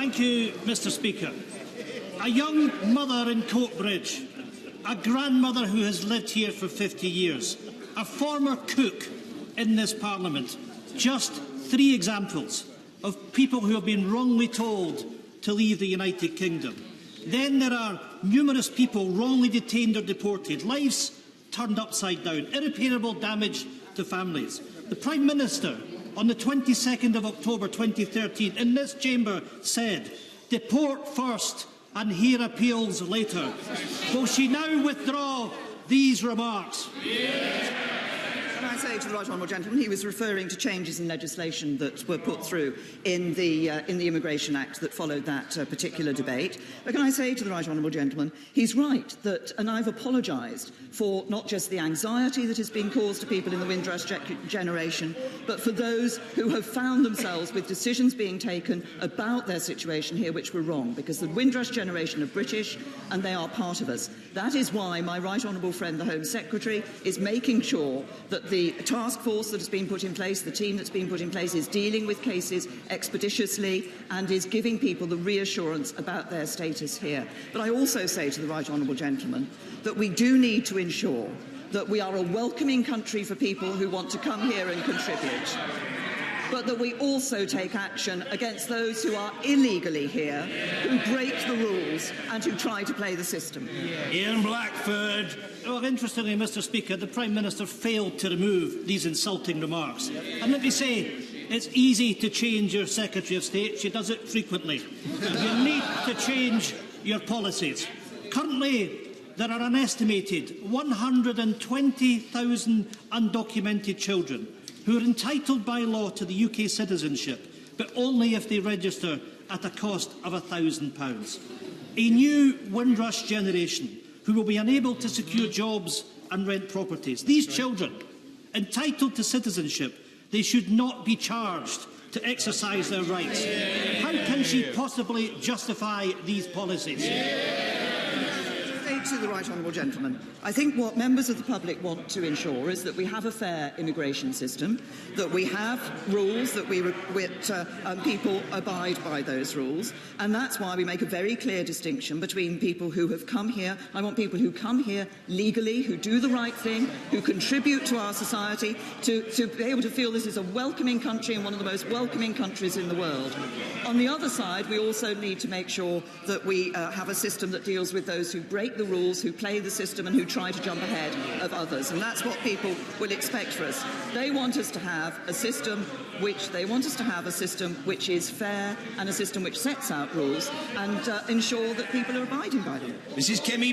Thank you, Mr. Speaker. A young mother in Coatbridge, a grandmother who has lived here for 50 years, a former cook in this Parliament. Just 3 examples of people who have been wrongly told to leave the United Kingdom. Then there are numerous people wrongly detained or deported, lives turned upside down, irreparable damage to families. The Prime Minister, on the 22nd of October 2013, in this chamber said, "Deport first and hear appeals later." Will she now withdraw these remarks? Can I say to the right honourable gentleman, he was referring to changes in legislation that were put through in the Immigration Act that followed that particular debate. But can I say to the right honourable gentleman, he's right that, and I've apologised for not just the anxiety that has been caused to people in the Windrush generation, but for those who have found themselves with decisions being taken about their situation here which were wrong, because the Windrush generation are British and they are part of us. That is why my right honourable friend, the Home Secretary, is making sure that the task force that has been put in place, the team that's been put in place, is dealing with cases expeditiously and is giving people the reassurance about their status here. But I also say to the right honourable gentleman that we do need to ensure that we are a welcoming country for people who want to come here and contribute, but that we also take action against those who are illegally here, who break the rules and who try to play the system. Ian Blackford. Well, interestingly, Mr. Speaker, the Prime Minister failed to remove these insulting remarks. And let me say, it's easy to change your Secretary of State. She does it frequently. You need to change your policies. Currently, there are an estimated 120,000 undocumented children who are entitled by law to the UK citizenship, but only if they register at a cost of £1,000. A new Windrush generation who will be unable to secure jobs and rent properties. These children, entitled to citizenship, they should not be charged to exercise their rights. How can she possibly justify these policies? To the right honourable gentleman, I think what members of the public want to ensure is that we have a fair immigration system, that we have rules, that people abide by those rules, and that's why we make a very clear distinction between people who have come here. I want people who come here legally, who do the right thing, who contribute to our society, to be able to feel this is a welcoming country and one of the most welcoming countries in the world. On the other side, we also need to make sure that we have a system that deals with those who break the rules, who play the system and who try to jump ahead of others, and that's what people will expect for us. They want us to have a system which is fair and a system which sets out rules and ensure that people are abiding by them. Mrs. Kemi.